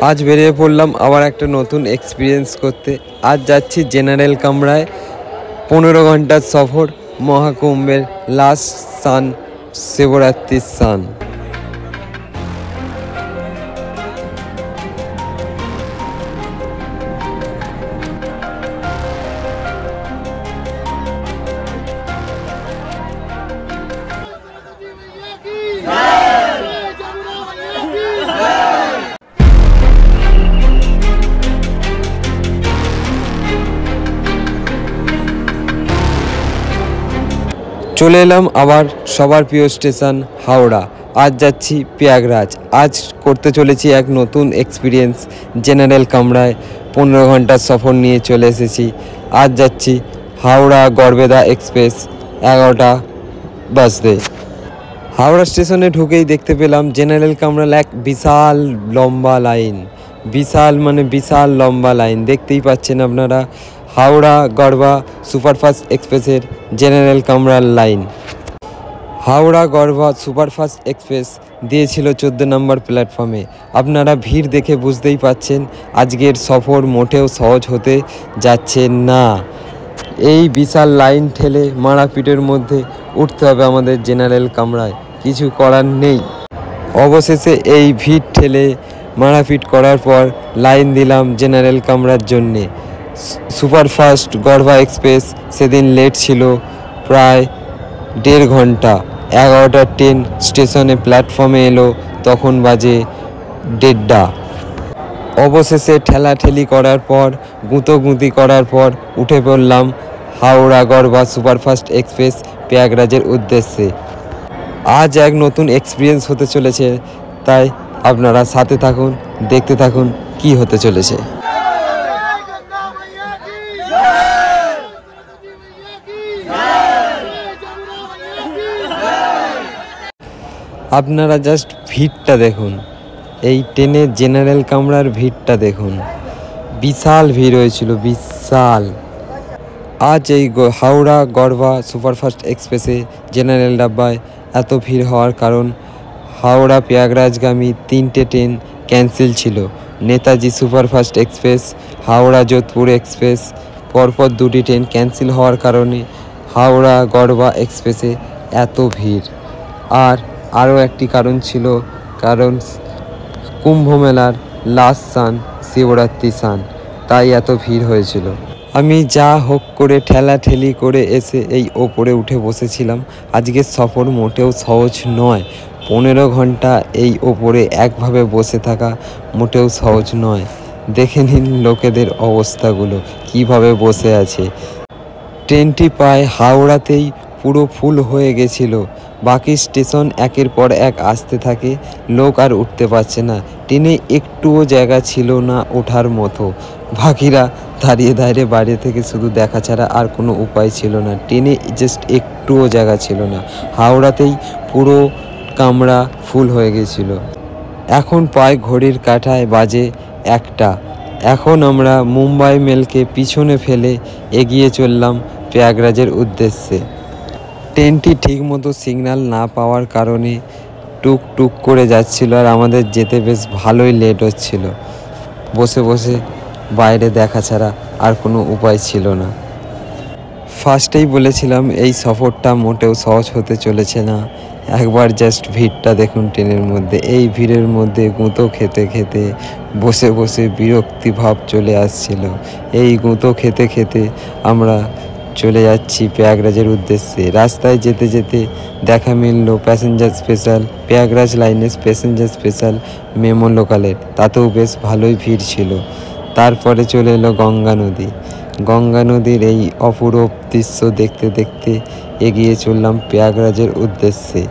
আজ বেরিয়ে পড়লাম আবার একটা নতুন এক্সপিরিয়েন্স করতে। আজ যাচ্ছি জেনারেল কামরায় 15 ঘন্টার সফর, মহাকুম্ভের লাস্ট সান, শিবরাত্রির সান। চলে এলাম আবার সবার প্রিয় স্টেশন হাওড়া। আজ যাচ্ছি প্রয়াগরাজ। আজ করতে চলেছি এক নতুন এক্সপিরিয়েন্স। জেনারেল কামরায় 15 ঘন্টার সফর নিয়ে চলে এসেছি। আজ যাচ্ছি হাওড়া গড়বেতা এক্সপ্রেস 11টা বাজতে। হাওড়া স্টেশনে ঢুকেই দেখতে পেলাম জেনারেল কামরার এক বিশাল লম্বা লাইন। বিশাল লম্বা লাইন দেখতেই পাচ্ছেন আপনারা। হাওড়া গড়বা সুপারফাস্ট এক্সপ্রেসের জেনারেল কামরার লাইন। হাওড়া গড়বা সুপারফাস্ট এক্সপ্রেস দিয়েছিল 14 নম্বর প্ল্যাটফর্মে। আপনারা ভিড় দেখে বুঝতেই পাচ্ছেন আজকের সফর মোটেও সহজ হতে যাচ্ছে না। এই বিশাল লাইন ঠেলে মারাপিটের মধ্যে উঠতে হবে আমাদের জেনারেল কামরায়, কিছু করার নেই। অবশেষে এই ভিড় ঠেলে মারাপিট করার পর লাইন দিলাম জেনারেল কামরার জন্যে। সুপারফাস্ট গড়বা এক্সপ্রেস সেদিন লেট ছিল প্রায় 1.5 ঘন্টা। 11টার ট্রেন স্টেশনে প্ল্যাটফর্মে এলো, তখন বাজে 1:30। অবশেষে ঠেলাঠেলি করার পর, গুঁতোগুঁতি করার পর উঠে পড়লাম হাওড়া গড়বা সুপারফাস্ট এক্সপ্রেস প্রয়াগরাজের উদ্দেশ্যে। আজ এক নতুন এক্সপিরিয়েন্স হতে চলেছে, তাই আপনারা সাথে থাকুন, দেখতে থাকুন কি হতে চলেছে। আপনারা জাস্ট ভিড়টা দেখুন, এই ট্রেনের জেনারেল কামরার ভিড়টা দেখুন। বিশাল ভিড় হয়েছিল, বিশাল। আজ এই হাওড়া গড়বা সুপারফাস্ট এক্সপ্রেসে জেনারেল ডাব্বায় এত ভিড় হওয়ার কারণ হাওড়া প্রয়াগরাজগামী 3টে ট্রেন ক্যান্সেল ছিল। Netaji superfast express, Howrah Jodhpur express, পরপর 2টি ট্রেন ক্যান্সেল হওয়ার কারণে হাওড়া গড়বা এক্সপ্রেসে এত ভিড়। আরও একটি কারণ ছিল, কারণ কুম্ভ মেলার লাস্ট সান, শিবরাত্রি সান, তাই এত ভিড় হয়েছিল। আমি যা হোক করে ঠেলাঠেলি করে এসে এই ওপরে উঠে বসেছিলাম। আজকের সফর মোটেও সহজ নয়। 15 ঘন্টা এই ওপরে একভাবে বসে থাকা মোটেও সহজ নয়। দেখে নিন লোকেদের অবস্থাগুলো, কিভাবে বসে আছে। ট্রেনটি প্রায় হাওড়াতেই পুরো ফুল হয়ে গেছিল। বাকি স্টেশন একের পর এক আসতে থাকে, লোক আর উঠতে পারছে না। ট্রেনে একটুও জায়গা ছিল না ওঠার মতো। বাকিরা দাঁড়িয়ে দাঁড়িয়ে বাইরে থেকে শুধু দেখা ছাড়া আর কোনো উপায় ছিল না। ট্রেনে জাস্ট একটুও জায়গা ছিল না। হাওড়াতেই পুরো কামরা ফুল হয়ে গেছিল। এখন প্রায় ঘড়ির কাঁটায় বাজে 1টা। এখন আমরা মুম্বাই মেলকে পিছনে ফেলে এগিয়ে চললাম প্রয়াগরাজের উদ্দেশ্যে। ট্রেনটি ঠিকমতো সিগন্যাল না পাওয়ার কারণে টুক করে যাচ্ছিল, আর আমাদের যেতে বেশ ভালোই লেট হচ্ছিল। বসে বসে বাইরে দেখা ছাড়া আর কোনো উপায় ছিল না। ফার্স্টেই বলেছিলাম এই সফরটা মোটেও সহজ হতে চলেছে না। একবার জাস্ট ভিড়টা দেখুন ট্রেনের মধ্যে। এই ভিড়ের মধ্যে গুঁতো খেতে খেতে বসে বসে বিরক্তি ভাব চলে আসছিল। এই গুঁতো খেতে খেতে আমরা চলে যাচ্ছি প্রয়াগরাজের উদ্দেশ্যে। রাস্তায় যেতে যেতে দেখা মিলল প্যাসেঞ্জার স্পেশাল, প্রয়াগরাজ লাইনের প্যাসেঞ্জার স্পেশাল মেমো লোকালের, তাতেও বেশ ভালোই ভিড় ছিল। তারপরে চলে এলো গঙ্গা নদী। গঙ্গা নদীর এই অপরূপ দৃশ্য দেখতে দেখতে এগিয়ে চললাম প্রয়াগরাজের উদ্দেশ্যে।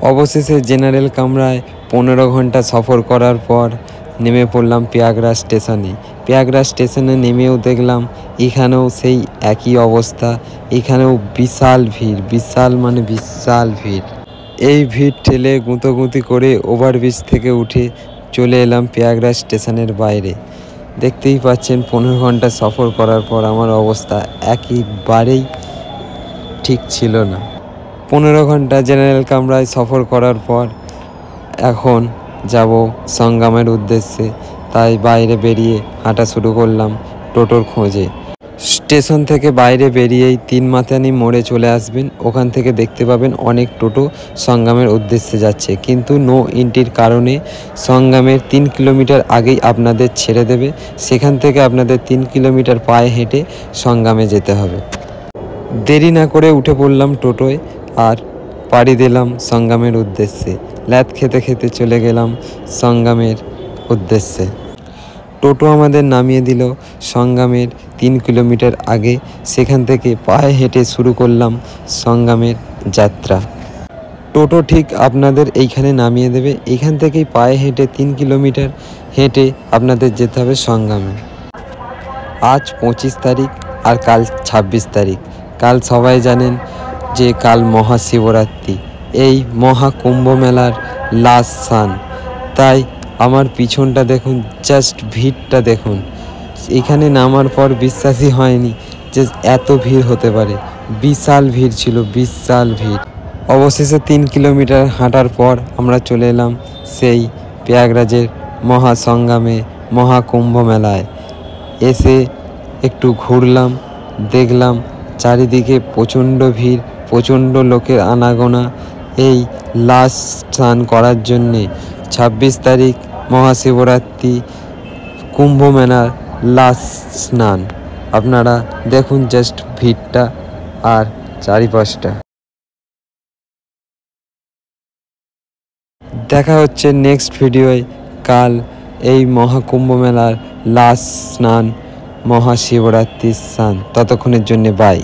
অবশেষে জেনারেল কামরায় 15 ঘন্টা সফর করার পর নেমে পড়লাম প্রয়াগরাজ স্টেশনে। প্রয়াগরাজ স্টেশনে নেমেও দেখলাম এখানেও সেই একই অবস্থা। এখানেও বিশাল ভিড়, বিশাল ভিড়। এই ভিড় ঠেলে গুঁতোগুঁতি করে ওভারব্রিজ থেকে উঠে চলে এলাম প্রয়াগরাজ স্টেশনের বাইরে। দেখতেই পাচ্ছেন 15 ঘন্টা সফর করার পর আমার অবস্থা একেবারেই ঠিক ছিল না। 15 ঘন্টা জেনারেল কামরায় সফর করার পর এখন যাব সঙ্গমের উদ্দেশ্যে। তাই বাইরে বেরিয়ে হাঁটা শুরু করলাম টোটোর খোঁজে। স্টেশন থেকে বাইরে বেরিয়েই 3 মাথানি মোড়ে চলে আসবেন। ওখান থেকে দেখতে পাবেন অনেক টোটো সঙ্গমের উদ্দেশ্যে যাচ্ছে, কিন্তু নো এন্ট্রির কারণে সঙ্গমের 3 কিলোমিটার আগেই আপনাদের ছেড়ে দেবে। সেখান থেকে আপনাদের 3 কিলোমিটার পায়ে হেঁটে সঙ্গমে যেতে হবে। দেরি না করে উঠে পড়লাম টোটোয় আর পাড়ি দিলাম সঙ্গমের উদ্দেশ্যে। ল্যাদ খেতে খেতে চলে গেলাম সঙ্গমের উদ্দেশ্যে। টোটো আমাদের নামিয়ে দিল সঙ্গমের 3 কিলোমিটার আগে। সেখান থেকে পায়ে হেঁটে শুরু করলাম সঙ্গমের যাত্রা। টোটো ঠিক আপনাদের এইখানে নামিয়ে দেবে। এখান থেকেই পায়ে হেঁটে 3 কিলোমিটার হেঁটে আপনাদের যেতে হবে সঙ্গমে। আজ 25 তারিখ আর কাল 26 তারিখ। কাল সবাই জানেন যে কাল মহাশিবরাত্রি, এই মহাকুম্ভ মেলার লাস্ট স্নান। তাই আমার পিছনটা দেখুন, জাস্ট ভিড়টা দেখুন। এখানে নামার পর বিশ্বাসই হয়নি যে এত ভিড় হতে পারে। বিশাল ভিড় ছিল, বিশাল ভিড়। অবশেষে 3 কিলোমিটার হাঁটার পর আমরা চলে এলাম সেই প্রয়াগরাজের মহাসঙ্গমে, মহাকুম্ভ মেলায়। এসে একটু ঘুরলাম, দেখলাম চারিদিকে প্রচণ্ড ভিড়, প্রচণ্ড লোকের আনাগোনা এই লাস্ট স্নান করার জন্যে। 26 তারিখ মহাশিবরাত্রি, কুম্ভ মেলার লাস্ট স্নান। আপনারা দেখুন জাস্ট ভিড়টা আর চারিপাশটা। দেখা হচ্ছে নেক্সট ভিডিওয় কাল এই মহাকুম্ভ মেলার লাস্ট স্নান, মহাশিবরাত্রির স্নান। ততক্ষণের জন্য বাই।